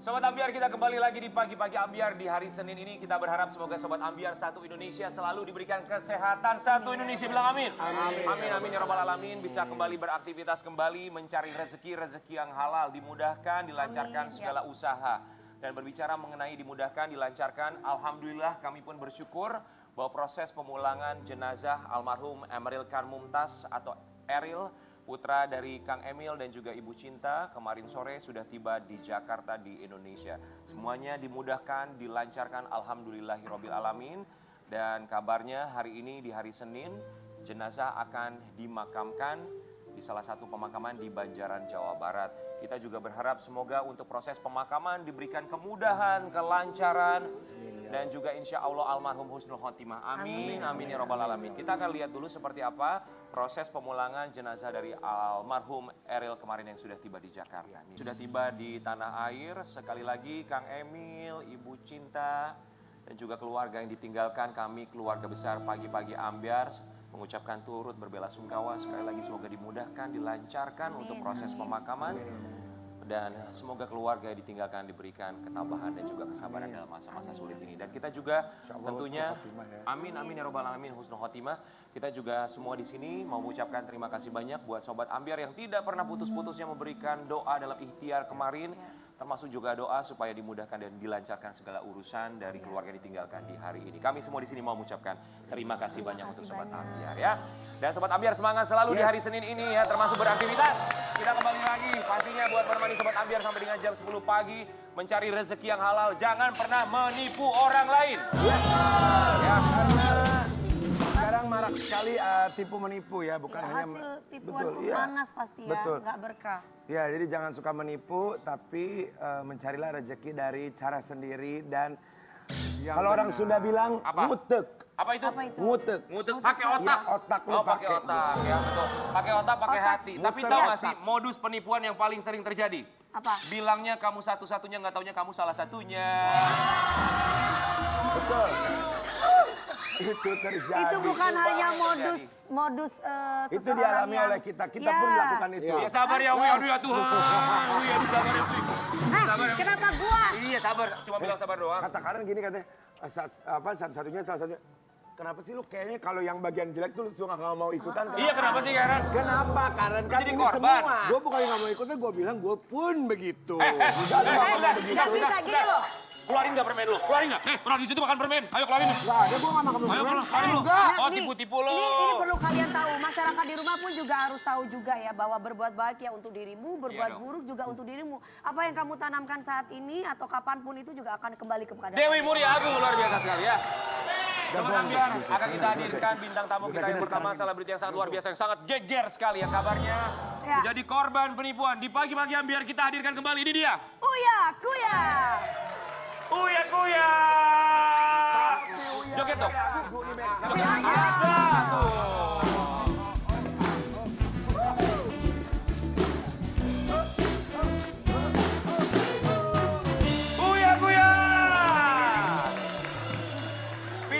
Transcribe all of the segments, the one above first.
Sobat Ambiar, kita kembali lagi di Pagi-Pagi Ambiar di hari Senin ini. Kita berharap semoga Sobat Ambiar satu Indonesia selalu diberikan kesehatan. Satu Indonesia bilang amin. Amin, amin, amin ya Rabbal Alamin. Bisa kembali beraktivitas kembali, mencari rezeki yang halal, dimudahkan, dilancarkan segala usaha. Dan berbicara mengenai dimudahkan, dilancarkan, Alhamdulillah kami pun bersyukur bahwa proses pemulangan jenazah almarhum Emeril Khan Mumtaz atau Eril, putra dari Kang Emil dan juga Ibu Cinta, kemarin sore sudah tiba di Jakarta di Indonesia. Semuanya dimudahkan, dilancarkan, alhamdulillahirabbil alamin. Dan kabarnya hari ini di hari Senin, jenazah akan dimakamkan di salah satu pemakaman di Banjaran, Jawa Barat. Kita juga berharap semoga untuk proses pemakaman diberikan kemudahan, kelancaran, dan juga insya Allah almarhum husnul khotimah. Amin, amin ya Rabbal Alamin. Kita akan lihat dulu seperti apa proses pemulangan jenazah dari almarhum Eril kemarin yang sudah tiba di Jakarta. Sudah tiba di tanah air, sekali lagi Kang Emil, Ibu Cinta, dan juga keluarga yang ditinggalkan, kami keluarga besar Pagi-Pagi Ambiar mengucapkan turut berbela-sungkawa. Sekali lagi semoga dimudahkan, dilancarkan untuk proses pemakaman. Dan semoga keluarga yang ditinggalkan diberikan ketabahan dan juga kesabaran dalam masa-masa sulit ini. Dan kita juga tentunya, amin amin ya Rabbal Alamin, husnul khotimah. Kita juga semua di sini mau mengucapkan terima kasih banyak buat Sobat Ambiar yang tidak pernah putus-putusnya memberikan doa dalam ikhtiar kemarin. Termasuk juga doa supaya dimudahkan dan dilancarkan segala urusan dari keluarga yang ditinggalkan di hari ini. Kami semua di sini mau mengucapkan terima kasih banyak untuk Sobat Ambiar ya. Dan Sobat Ambiar semangat selalu di hari Senin ini ya, termasuk beraktivitas. Kita kembali lagi pastinya buat menemani Sobat Ambiar sampai dengan jam 10 pagi. Mencari rezeki yang halal, jangan pernah menipu orang lain. Ya, karena sekarang marak sekali tipu menipu ya, bukan hanya hasil tipuan itu panas pasti ya, nggak berkah. Ya, jadi jangan suka menipu, tapi mencarilah rezeki dari cara sendiri dan kalau orang Sunda bilang ngutek. Apa itu? Ngutek. Ngutek pakai otak. Ya, otak lu pakai. Otak ya, betul. Pakai otak, pakai hati. Tapi tahu nggak sih modus penipuan yang paling sering terjadi? Apa? Bilangnya kamu satu-satunya, nggak taunya kamu salah satunya. Betul. Itu terjadi. Itu bukan hanya modus itu dialami oleh kita pun melakukan itu. Ya sabar ya Uya, aduh ya Tuhan. Uya sabar ya. Sabar ya. Kenapa gua? Iya sabar, cuma bilang sabar doang. Kata Karen gini katanya, satu-satunya salah satunya. Kenapa sih lu kayaknya kalau yang bagian jelek tuh lu suka nggak mau ikutan? Iya kenapa sih Karen? Kenapa Karen? Kan jadi ini korban. semua. Gue bukan nggak mau ikutan, gue bilang gue pun begitu. Nggak bisa gini loh. Keluarin nggak permen lu? Keluarin nggak? Pernah di situ makan permen. Ayo keluarin. Nggak ada, gue nggak makan permen. Ayo keluarin lu. Oh tipu-tipu lu. Ini perlu kalian tahu. Masyarakat di rumah pun juga harus tahu juga ya bahwa berbuat baik ya untuk dirimu, berbuat buruk juga untuk dirimu. Apa yang kamu tanamkan saat ini atau kapanpun itu juga akan kembali kepada Dewi Muria Agung luar biasa sekali ya. Sobat Ambiar, akan kita hadirkan bintang tamu kita yang pertama, selebriti yang sangat luar biasa, yang sangat geger sekali yang kabarnya menjadi korban penipuan. Di Pagi-Pagi Ambiar kita hadirkan kembali, ini dia. Uya Kuya. Uya Kuya. Joget dong. Ada tuh. Uya Kuya.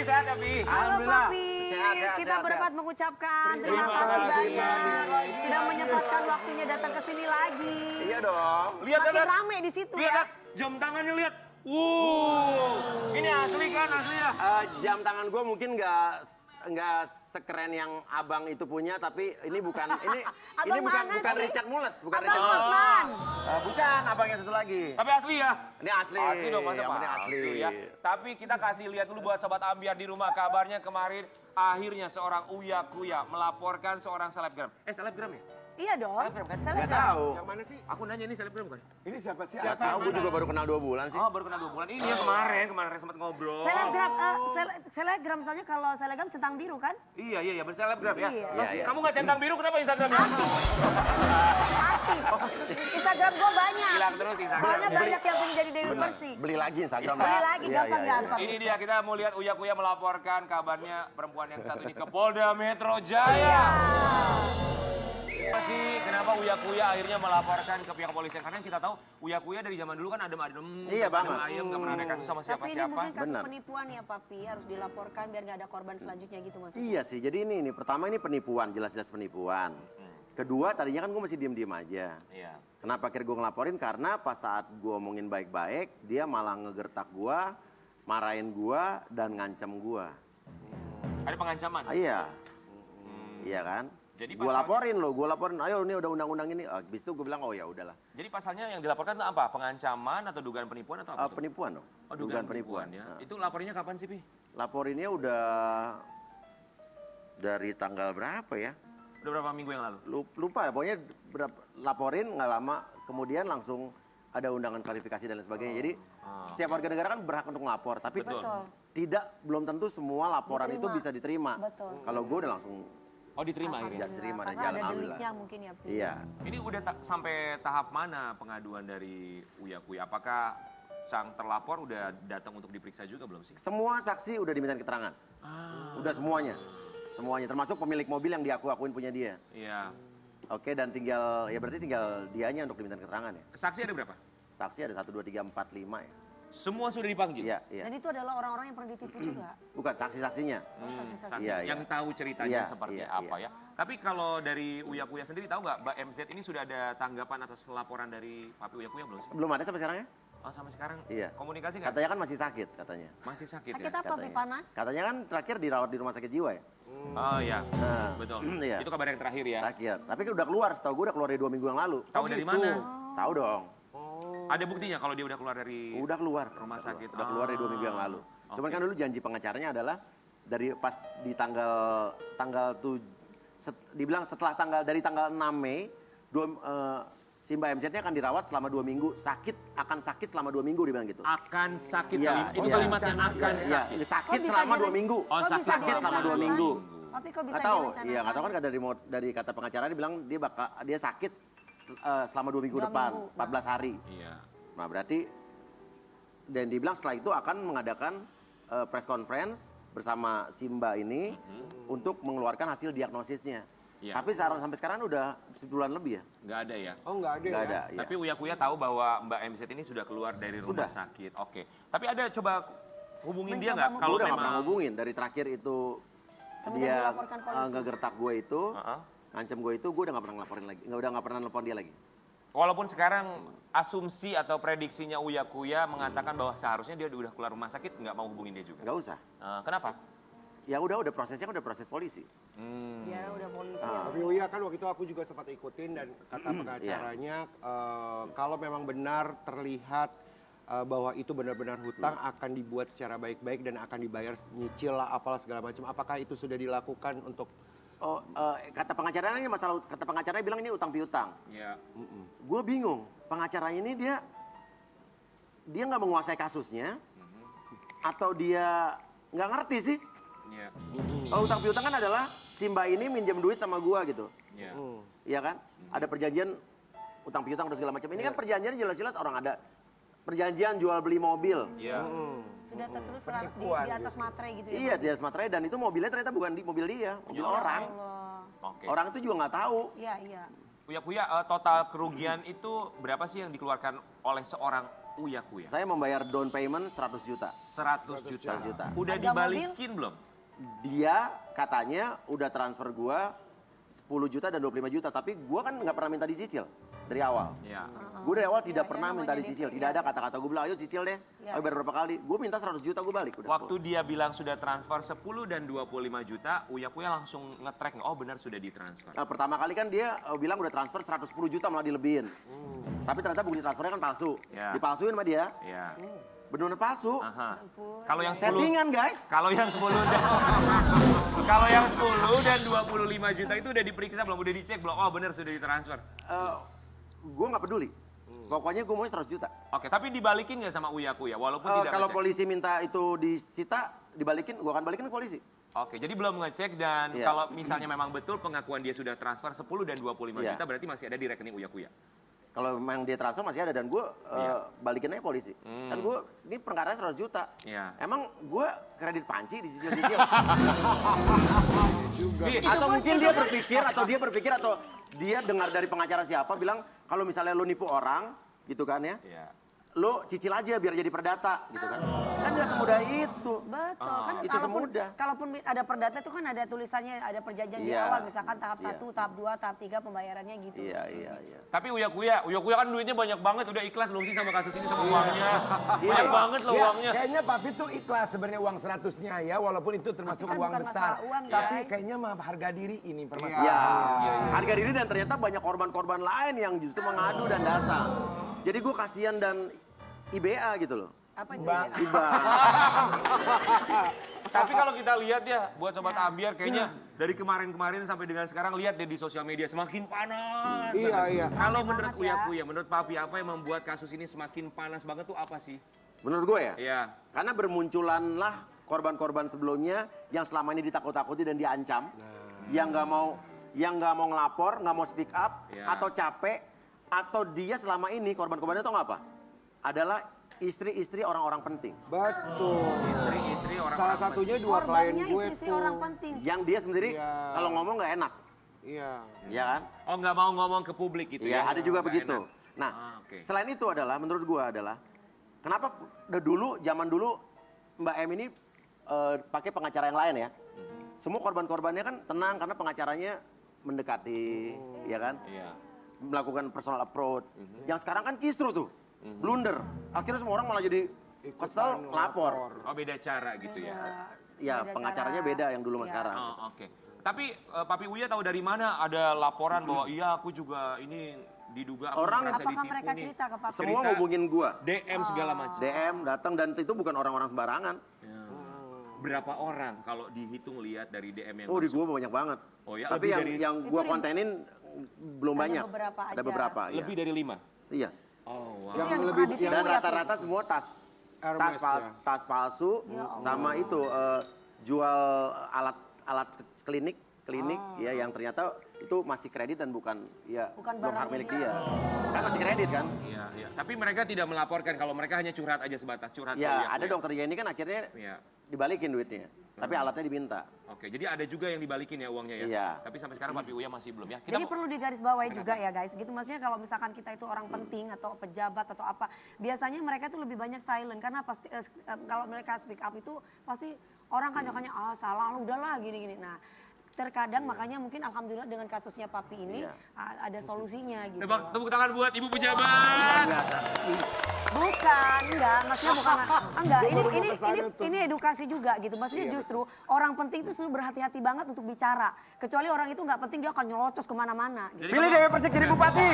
Sehat ya, Pi? Halo Papi, Sehat, kita berempat mengucapkan terima kasih banyak sudah menyempatkan waktunya datang ke sini lagi. Iya dong. Lihat Makin rame di situ ya. Lihat, jam tangannya lihat. Ini asli kan, asli ya? Jam tangan gue mungkin nggak sekeren yang abang itu punya, tapi ini bukan bukan Richard Mules, bukan Abang Richard Mules. Hotman. Bukan, abang yang satu lagi. Tapi asli ya? Ini asli. Asli dong, masa Yang penting asli ya. Tapi kita kasih lihat dulu buat Sobat Ambiar di rumah. Kabarnya kemarin akhirnya seorang Uya Kuya melaporkan seorang selebgram. Selebgram ya? Iya dong. Nggak Selebgram. tahu. Yang mana sih? Aku nanya ini selebgram kan? Ini siapa sih? Nggak tahu, gue juga baru kenal 2 bulan sih. Oh baru kenal 2 bulan. Ini yang kemarin sempat ngobrol. Selebgram misalnya kalau selebgram centang biru kan? Iya, berselebgram ya. Iya. Kamu nggak centang biru, kenapa Instagramnya? Artis. Instagram gue banyak. Bilang terus Instagram. Soalnya banyak yang pengen jadi Dewi Persik. Beli lagi Instagram. Beli lagi gampang-gampang. Ini dia, kita mau lihat Uya Kuya melaporkan kabarnya perempuan yang satu ini ke Polda Metro Jaya. Sih, kenapa Uya Kuya akhirnya melaporkan ke pihak kepolisian? Karena kita tahu Uya Kuya dari zaman dulu kan adem-adem, Iya, banget. ayam, nggak pernah ada kasus sama Tapi ini siapa-siapa. mungkin kasus Benar. penipuan ya Papi, harus dilaporkan biar nggak ada korban selanjutnya gitu maksudnya. Iya sih, jadi ini pertama ini penipuan, jelas-jelas penipuan. Kedua, tadinya kan gue masih diem-diem aja. Iya. Kenapa akhirnya gue ngelaporin? Karena pas saat gue omongin baik-baik, dia malah ngegertak gue, marahin gue, dan ngancam gue. Ada pengancaman? Iya. Iya kan? Jadi Gue laporin loh, gue laporin, ayo ini udah undang-undang ini. Habis itu gue bilang, oh ya udahlah. Jadi pasalnya yang dilaporkan itu apa? Pengancaman atau dugaan penipuan atau apa? tuh? Penipuan dong. Oh, dugaan penipuan ya. Itu laporinnya kapan sih, Pi? Laporinnya udah dari tanggal berapa ya? Udah berapa minggu yang lalu? Lupa ya, pokoknya laporin nggak lama, kemudian langsung ada undangan klarifikasi dan lain sebagainya. Jadi setiap warga negara kan berhak untuk melapor, tapi Betul. belum tentu semua laporan itu Diterima. bisa diterima. Betul. Kalau gue udah langsung Oh, diterima akhirnya? diterima dan Karena jalan ada alhamdulillah. deliknya mungkin ya, Pi. Iya. Ini udah sampai tahap mana pengaduan dari Uya Kuya? Apakah sang terlapor udah datang untuk diperiksa juga belum sih? Semua saksi udah dimintain keterangan. Udah semuanya. Semuanya, termasuk pemilik mobil yang diakuin punya dia. Iya. Oke, dan berarti tinggal dianya untuk dimintain keterangan ya. Saksi ada berapa? Saksi ada 1, 2, 3, 4, 5 ya. Semua sudah dipanggil? Iya, iya. Dan itu adalah orang-orang yang pernah ditipu juga. Bukan saksi-saksinya. Saksi Iya, yang iya. tahu ceritanya Iya, seperti iya, apa iya. ya. Tapi kalau dari Uya Kuya sendiri tahu nggak Mbak MZ ini sudah ada tanggapan atas laporan dari Papi Uya Kuya belum sih? Belum ada sampai sekarang ya? Oh, sampai sekarang Iya. komunikasi nggak? Katanya kan masih sakit katanya. Masih sakit Sakit ya? apa, Pi? Panas? Katanya kan terakhir dirawat di rumah sakit jiwa ya. Oh iya, Nah, betul. iya. Itu kabar yang terakhir ya. Terakhir. Tapi kan udah keluar, setahu gue udah keluar dari 2 minggu yang lalu. Tahu dari mana? Tahu dong. Ada buktinya kalau dia udah keluar dari Udah keluar. rumah sakit. Udah keluar dari 2 minggu yang lalu. Cuman Oke. kan dulu janji pengacaranya adalah dari pas di tanggal dibilang dari tanggal 6 Mei si Mbak MZ-nya akan dirawat selama 2 minggu, akan sakit selama 2 minggu dibilang gitu. akan sakit. Iya, Itu iya. kalimatnya akan Iya, sakit. sakit Kok bisa selama 2 dia- minggu. Oh, Kok bisa sakit selama 2 direncanakan? minggu. Tapi kok bisa Nggak tahu, direncanakan? iya nggak tahu kan dari kata pengacara dia bilang dia sakit selama 2 minggu 2 depan, minggu. 14 hari. Iya. Nah berarti dan dibilang setelah itu akan mengadakan press conference bersama Simba ini untuk mengeluarkan hasil diagnosisnya. Iya. Tapi sampai sekarang udah sebulan lebih ya. Nggak ada ya. Oh nggak ada Nggak ya? ada. Iya. Tapi Uya Kuya tahu bahwa Mbak MZ ini sudah keluar dari rumah Sudah. sakit. Oke. Tapi ada coba hubungin dia Mencoba nggak? Gue Kalau udah nggak pernah memang hubungin dari terakhir itu Semenjak dia dilaporkan polisi. ngegertak gue itu, Heeh. ngancem gue itu, gue udah nggak pernah ngelaporin lagi. Nggak pernah nelpon dia lagi. Walaupun sekarang asumsi atau prediksinya Uya Kuya mengatakan bahwa seharusnya dia udah keluar rumah sakit, nggak mau hubungin dia juga. Nggak usah. Kenapa? Ya udah prosesnya kan udah proses polisi. Biar udah polisi. Tapi Uya kan waktu itu aku juga sempat ikutin dan kata pengacaranya kalau memang benar terlihat bahwa itu benar-benar hutang akan dibuat secara baik-baik dan akan dibayar nyicil lah apalah segala macam. Apakah itu sudah dilakukan untuk Oh, kata pengacaranya kata pengacaranya bilang ini utang piutang. Iya. Gue bingung, pengacaranya ini dia nggak menguasai kasusnya, atau dia nggak ngerti sih. Iya. Kalau utang piutang kan adalah Simba ini minjem duit sama gue gitu, Iya. iya kan? Ada perjanjian utang piutang dan segala macam. Ini kan perjanjian jelas-jelas orang ada perjanjian jual beli mobil. Iya. Sudah tertulis Penipuan di atas materai gitu ya? Iya, di atas materai dan itu mobilnya ternyata bukan mobil dia, mobil orang. Allah. Oke. Orang itu juga nggak tahu. Iya, iya. Uya Kuya, total kerugian itu berapa sih yang dikeluarkan oleh seorang Uya Kuya? Saya membayar down payment 100 juta. 100 juta. 100 juta. Udah Harga dibalikin belum? Dia katanya udah transfer gua 10 juta dan 25 juta, tapi gua kan nggak pernah minta dicicil dari awal. Iya. Gue dari awal tidak Iya, pernah iya, minta namanya dicicil, DP, tidak iya. ada kata-kata gue bilang ayo cicil deh, Iya, ayo bayar berapa kali. Gue minta 100 juta gue balik. Udah. Waktu dia bilang sudah transfer 10 dan 25 juta, Uya Kuya langsung nge-track, oh benar sudah ditransfer. Pertama kali kan dia bilang udah transfer 110 juta malah dilebihin. Tapi ternyata bukti transfernya kan palsu. Ya. Dipalsuin sama dia, Iya. benar-benar palsu. Aha. Ampun. Kalau yang 10 Settingan guys. Kalau yang 10 dan Kalau yang 10 dan 25 juta itu udah diperiksa belum? Udah dicek belum? Oh benar sudah ditransfer. Gue nggak peduli. Pokoknya gue mau 100 juta. Oke, tapi dibalikin nggak sama Uya Kuya? Walaupun tidak Kalau ngecek. polisi minta itu disita, dibalikin, gue akan balikin ke polisi. Oke, jadi belum ngecek dan Iya. kalau misalnya memang betul pengakuan dia sudah transfer 10 dan 25 Iya. juta berarti masih ada di rekening Uya Kuya. Kalau memang dia transfer masih ada dan gue balikin aja polisi. Kan gue ini perkaranya 100 juta. Iya. Emang gue kredit panci dicicil-cicil. juga? Atau mungkin dia berpikir atau dia dengar dari pengacara siapa bilang kalau misalnya lo nipu orang gitu kan ya. Iya. lo cicil aja biar jadi perdata gitu kan. Kan nggak semudah itu. Betul kan Itu semudah. Kalaupun ada perdata itu kan ada tulisannya, ada perjanjian di Iya. awal, misalkan tahap Iya. 1, tahap 2, tahap 3 pembayarannya gitu. Iya. Tapi Uya Kuya kan duitnya banyak banget, udah ikhlas belum sih sama kasus ini sama uangnya? Banyak Iya. banget loh Ya, uangnya. kayaknya Papi tuh ikhlas sebenarnya uang 100-nya ya, walaupun itu termasuk kan uang bukan besar. masalah uang, Tapi guys. kayaknya mah harga diri ini Ya, permasalahannya. harga diri dan ternyata banyak korban-korban lain yang justru mengadu dan datang. Jadi gue kasihan dan IBA gitu loh. Apa itu? Mbak. ya? IBA. Tapi kalau kita lihat ya, buat Sobat Ambiar kayaknya dari kemarin-kemarin sampai dengan sekarang lihat deh di sosial media semakin panas. Iya, banget. iya. Kalau menurut banget ya. Uya Kuya, menurut Papi apa yang membuat kasus ini semakin panas banget tuh apa sih? Menurut gue ya, Iya. karena bermunculanlah korban-korban sebelumnya yang selama ini ditakut-takuti dan diancam, yang nggak mau ngelapor, nggak mau speak up, Iya. atau capek, atau dia selama ini korban-korbannya tau nggak apa? Adalah istri-istri orang-orang penting. Betul. Istri-istri orang Salah satunya dua klien Korbannya gue istri tuh. orang penting. Yang dia sendiri Iya. kalau ngomong nggak enak, Iya. ya kan? Oh nggak mau ngomong ke publik gitu Iya, ya? ada juga Nggak begitu. enak. Nah, oke. selain itu adalah menurut gua adalah kenapa zaman dulu Mbak M ini pakai pengacara yang lain ya? Semua korban-korbannya kan tenang karena pengacaranya mendekati, ya kan? Iya. Melakukan personal approach. Yang sekarang kan kisru tuh, blunder. Akhirnya semua orang malah jadi kesel, Ikutan lapor. Oh beda cara gitu ya? Ya, Beda pengacaranya cara. beda yang dulu sama Iya. sekarang. Oh, oke. Tapi Papi Uya tahu dari mana ada laporan bahwa iya aku juga ini diduga aku Orang- merasa Apakah ditipu mereka nih. cerita ke Papi? Semua cerita- hubungin gua. DM segala macam. DM datang dan itu bukan orang-orang sembarangan. Ya. Berapa orang kalau dihitung lihat dari DM yang Oh, di masuk? gua banyak banget. Oh ya, Tapi lebih yang dari- yang Itu gua ribu- kontenin belum Hanya banyak. beberapa Ada aja. beberapa, iya. Lebih dari 5? Iya. Oh, wow. Yang yang lebih pernah ditipu Dan ya, rata-rata semua Hermes ya. tas palsu Ya Allah. sama itu jual alat klinik ya yang ternyata itu masih kredit dan bukan Bukan hak barang milik ini. dia. Kan masih kredit kan? Iya, iya. Tapi mereka tidak melaporkan kalau mereka hanya curhat aja sebatas curhat. ke Ya, Uya ada Kuya. dokter Yeni kan akhirnya Iya. dibalikin duitnya. Tapi alatnya diminta. Oke, jadi ada juga yang dibalikin ya uangnya ya? Iya. Tapi sampai sekarang Papi Uya masih belum ya? Jadi perlu digarisbawahi juga ya guys, gitu maksudnya kalau misalkan kita itu orang penting atau pejabat atau apa, biasanya mereka itu lebih banyak silent karena pasti kalau mereka speak up itu pasti orang kan hanya salah lu udahlah gini-gini. Nah, terkadang makanya mungkin alhamdulillah dengan kasusnya Papi ini Iya. ada solusinya gitu. Tepuk tangan buat Ibu Pejabat. Bukan, enggak, maksudnya bukan, enggak, Gua baru mau kesana tuh. ini edukasi juga gitu. Maksudnya justru orang penting itu selalu berhati-hati banget untuk bicara. Kecuali orang itu nggak penting dia akan nyerocos kemana-mana. Gitu. Pilih Dewi Persik jadi bupati.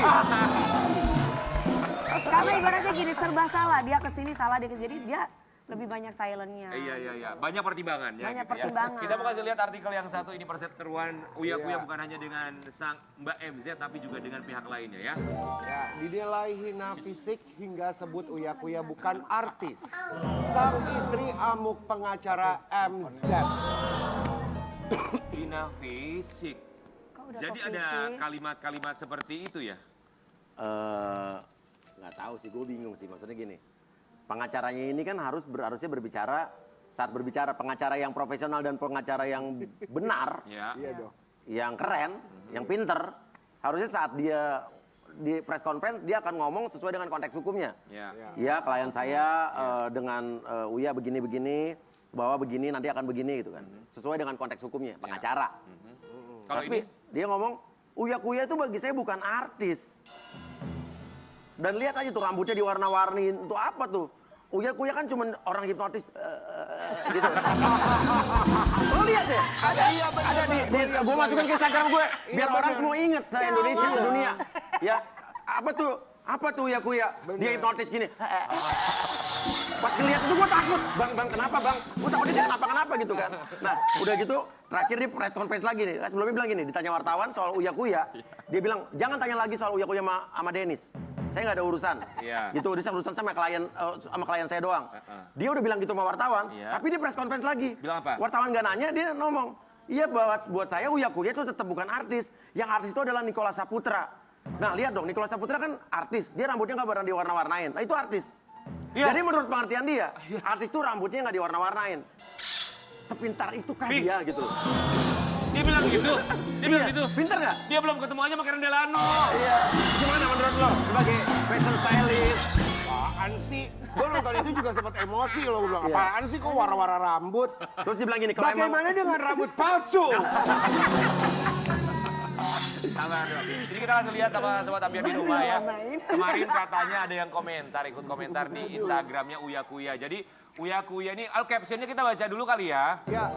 Karena ibaratnya gini, serba salah, dia kesini salah, dia kesini, jadi dia lebih banyak silentnya. Iya. Banyak pertimbangan ya. Banyak gitu ya. pertimbangan. Kita mau kasih lihat artikel yang satu ini perseteruan Uya Kuya Iya. bukan hanya dengan sang Mbak MZ tapi juga dengan pihak lainnya ya. Ya, dinilai hina fisik hingga sebut Uya Kuya bukan artis. Sang istri amuk pengacara MZ. Hina fisik. Kok udah Jadi ke ada fisik? kalimat-kalimat seperti itu ya? Nggak tahu sih, gue bingung sih. Maksudnya gini, pengacaranya ini kan harusnya berbicara saat berbicara pengacara yang profesional dan pengacara yang benar, Ya. Iya dong. yang keren, yang pinter, harusnya saat dia di press conference dia akan ngomong sesuai dengan konteks hukumnya. Ya. Ya, klien saya dengan Uya begini-begini, bahwa begini nanti akan begini gitu kan. Sesuai dengan konteks hukumnya, pengacara. Kalau Tapi ini dia ngomong, Uya Kuya itu bagi saya bukan artis. Dan lihat aja tuh rambutnya diwarna-warni, untuk apa tuh? Uya Kuya kan cuma orang hipnotis gitu. Lo lihat deh, ada di gue masukin ke Instagram gue, biar orang semua inget saya Indonesia sedunia. Ya, apa tuh Uya Kuya? Dia hipnotis gini. Pas ngeliat itu gue takut, bang kenapa bang? Gue takut dia kenapa gitu kan. Nah udah gitu terakhir di press conference lagi nih. Sebelumnya bilang gini, ditanya wartawan soal Uya Kuya. Dia bilang jangan tanya lagi soal Uya Kuya sama Dennis. Saya nggak ada urusan. Iya. Gitu, dia urusan sama klien saya doang. Dia udah bilang gitu sama wartawan, Iya. tapi dia press conference lagi. Bilang apa? Wartawan nggak nanya, dia ngomong, iya buat saya Uya Kuya itu tetap bukan artis. Yang artis itu adalah Nicholas Saputra. Nah lihat dong, Nicholas Saputra kan artis. Dia rambutnya nggak pernah diwarna-warnain. Nah itu artis. Iya. Jadi menurut pengertian dia, artis itu rambutnya nggak diwarna-warnain. Sepintar itukah Pi. dia gitu loh. dia bilang gitu. Dia bilang Iya, gitu. pinter nggak? Dia belum ketemu aja sama Karen Delano. Iya. Gimana menurut lo sebagai fashion stylist? apaan sih? Gue nonton itu juga sempat emosi loh, gue bilang Iya. apaan sih kok warna-warna rambut? Terus dia bilang gini, kalau emang Bagaimana dengan rambut palsu? Sabar dong. Jadi kita langsung lihat sama sobat ambiar di rumah ya. Diwarnain. Kemarin katanya ada yang komentar, ikut komentar di Instagramnya Uya Kuya. Jadi Uya Kuya ini, captionnya kita baca dulu kali ya. Ya,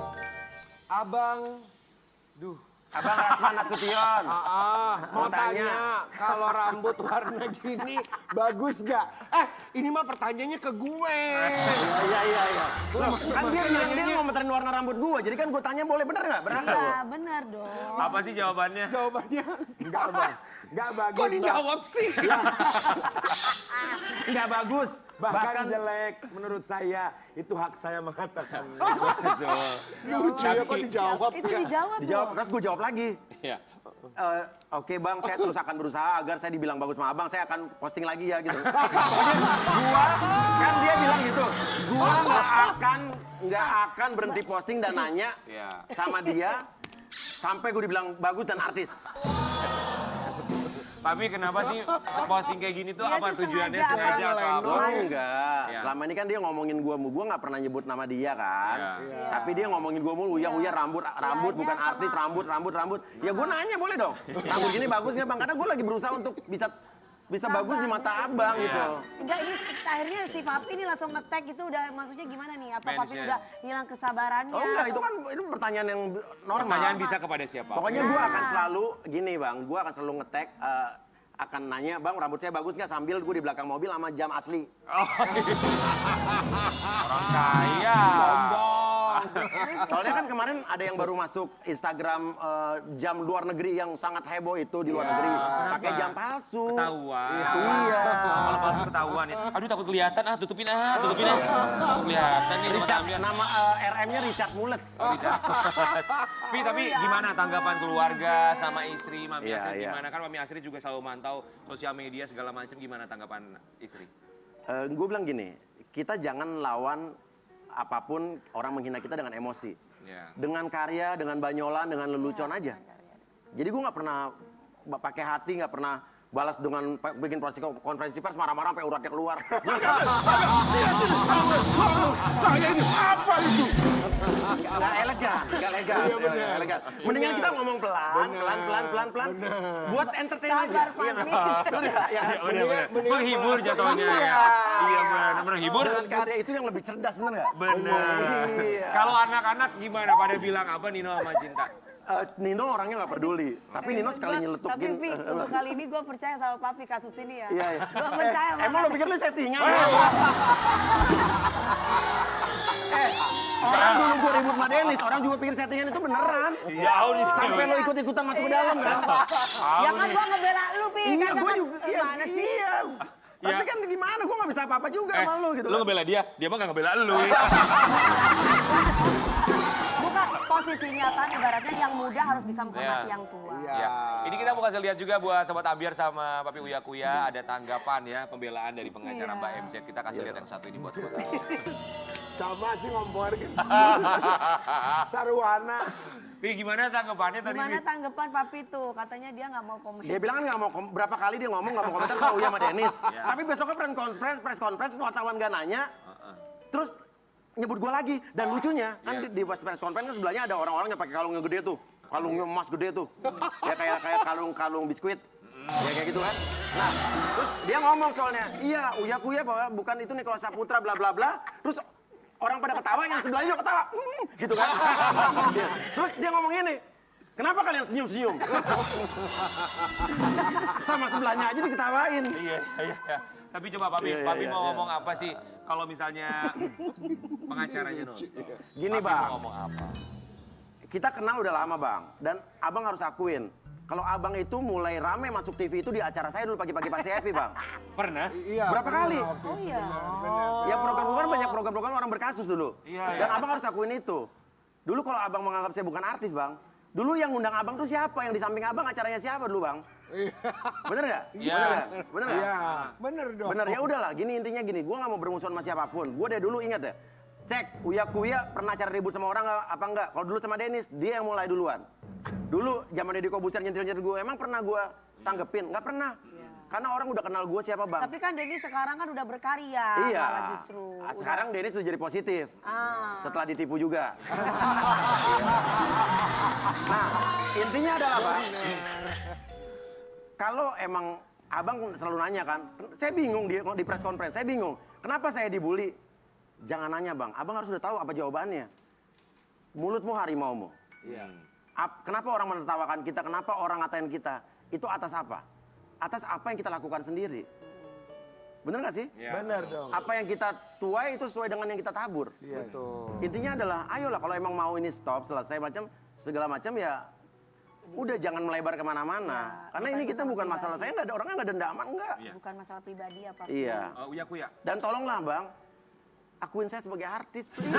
abang, Abang Rasman Nasution. mau tanya kalau rambut warna gini bagus gak? Ini mah pertanyaannya ke gue. Iya. Loh, kan dia bilang dia mau meterin warna rambut gua, jadi kan gua tanya boleh bener nggak? Bener nggak? Iya, benar dong. Apa sih jawabannya? Jawabannya Enggak, Bang. Enggak bagus. kok Bang. dijawab sih? Nggak bagus. Bahkan jelek menurut saya. Itu hak saya mengatakan. Lucu ya kok dijawab. Itu dijawab Dijawab, loh. terus gua jawab lagi. Iya. Oke bang, saya terus akan berusaha agar saya dibilang bagus sama abang, saya akan posting lagi ya gitu. Gua, kan dia bilang gitu, gua nggak akan berhenti posting dan nanya Iya. sama dia sampai gue dibilang bagus dan artis. Papi kenapa sih posting kayak gini tuh Dia apa tuh tujuannya? sengaja, Sengaja atau apa? Oh enggak, Iya. selama ini kan dia ngomongin gua nggak pernah nyebut nama dia kan. Iya. Tapi dia ngomongin gua mulu, uya rambut bukan sama- artis, rambut. Ya gua nanya boleh dong, rambut gini bagus nggak bang? Karena gua lagi berusaha untuk bisa bagus di mata abang Iya. gitu. Enggak, ini akhirnya si Papi ini langsung nge-tag itu udah maksudnya gimana nih? Apa Papi Mention. udah hilang kesabarannya? Oh enggak, itu atau- kan itu pertanyaan yang normal. Pertanyaan bisa kepada siapa? Pokoknya gua akan selalu gini bang, gua akan selalu nge-tag, akan nanya bang rambut saya bagus nggak sambil gue di belakang mobil sama jam asli. Orang kaya. Soalnya kan kemarin ada yang baru masuk Instagram jam luar negeri yang sangat heboh itu di luar negeri pakai jam palsu. Ketahuan. Iya. Kalau palsu ketahuan ya. Aduh takut kelihatan tutupin Takut kelihatan nih sobat Richard, ambiar. nama RM-nya Richard Mules. Tapi gimana tanggapan keluarga sama istri Mami Iya, Asri iya. gimana? Kan Mami Asri juga selalu mantau sosial media segala macam, gimana tanggapan istri? Gue bilang gini, kita jangan lawan apapun orang menghina kita dengan emosi. Ya. Dengan karya, dengan banyolan, dengan lelucon aja. Jadi gue nggak pernah pakai hati, nggak pernah balas dengan bikin konferensi pers marah-marah sampai uratnya keluar. Saya ini apa itu? Nggak elegan, nggak elegan. Mendingan kita ngomong pelan. Buat entertain aja. Sabar, Iya Papi. nggak? Ya, Bener. Menghibur jatuhnya ya. Iya. Iya benar, menghibur. Dengan karya itu yang lebih cerdas, bener nggak? Benar. Iya. Kalau anak-anak gimana? Pada bilang apa Nino sama Cinta? Nino orangnya nggak peduli, tapi Nino sekali Tapi nyeletukin. Pi, untuk kali ini gue percaya sama Papi kasus ini ya. Iya. Gue percaya banget. Emang lo pikir lu settingan? Orang dulu gue ribut sama Dennis, orang juga pikir settingan itu beneran. Iya, Sampai lo ikut-ikutan masuk ke dalam kan? Ya kan gue ngebela lu, Pi. Iya, Kan gue kan- juga. Gimana sih? Iya. Tapi Iya. kan gimana, gue gak bisa apa-apa juga sama lo gitu. Lu ngebela dia mah gak ngebela lu. Bukan, posisinya kan ibaratnya yang muda harus bisa menghormati Iya. yang tua. Ya. Ini kita mau kasih lihat juga buat sobat ambiar sama Papi Uya Kuya ada tanggapan ya pembelaan dari pengacara Iya. Mbak MZ. Kita kasih lihat yang satu ini buat sobat ambiar. Sama sih ngomporin. Sarwana. Pi gimana tanggapannya tadi? Gimana Pi? tanggapan Papi tuh? Katanya dia nggak mau komen. Dia bilang kan nggak mau, berapa kali dia ngomong nggak mau komentar sama Uya sama Dennis. Tapi besoknya press conference, wartawan gak nanya. Terus nyebut gue lagi. Dan lucunya, kan Iya. di press conference kan sebelahnya ada orang-orang yang pakai kalung yang gede tuh. Kalungnya emas gede tuh. Ya kayak kalung biskuit. Ya kayak gitu kan. Nah, terus dia ngomong soalnya, iya Uya Kuya bahwa bukan itu Nicholas Saputra bla bla bla. Terus orang pada ketawa, yang sebelahnya juga ketawa. Gitu kan. Terus dia ngomong ini, kenapa kalian senyum-senyum? Sama sebelahnya aja diketawain. Iya. Tapi coba Papi, Iya, Papi iya, mau iya. ngomong apa sih kalau misalnya pengacaranya nonton? Gini Papi bang, mau ngomong apa? kita kenal udah lama bang, dan abang harus akuin. Kalau abang itu mulai rame masuk TV itu di acara saya dulu pagi-pagi Pak CFI bang. Pernah? Iya. Berapa kali? Oh iya. Ya program-program banyak program-program orang berkasus dulu. Iya, Dan iya. abang harus akuin itu. Dulu kalau abang menganggap saya bukan artis bang, dulu yang ngundang abang tuh siapa? Yang di samping abang acaranya siapa dulu bang? Bener nggak? Iya. Bener nggak? Bener nggak? Iya. Bener dong. Bener, ya udahlah, gini intinya gini, gue nggak mau bermusuhan sama siapapun. Gue dari dulu ingat ya, cek Uya Kuya pernah cari ribut sama orang apa enggak? Kalau dulu sama Dennis, dia yang mulai duluan. Dulu zaman Deddy Kobuser nyentil-nyentil gue, emang pernah gue tanggepin? Nggak pernah. Karena orang udah kenal gue siapa bang. Tapi kan Denny sekarang kan udah berkarya, Iya. malah justru. Sekarang Denny sudah jadi positif. Setelah ditipu juga. Nah, intinya adalah bang. Kalau emang abang selalu nanya kan, saya bingung di press conference, saya bingung. Kenapa saya dibully? Jangan nanya bang, abang harus udah tahu apa jawabannya. Mulutmu harimaumu. Iya. Kenapa orang menertawakan kita? Kenapa orang ngatain kita? Itu atas apa? Atas apa yang kita lakukan sendiri. Bener gak sih? Bener dong. Apa yang kita tuai itu sesuai dengan yang kita tabur. Betul. Intinya adalah, ayolah kalau emang mau ini stop, selesai segala macam ya udah jangan melebar kemana-mana. Karena ini kita bukan masalah, saya nggak ada orangnya nggak dendaman, enggak. Bukan masalah pribadi apa. Iya. Uya Kuya. Dan tolonglah bang, akuin saya sebagai artis, please.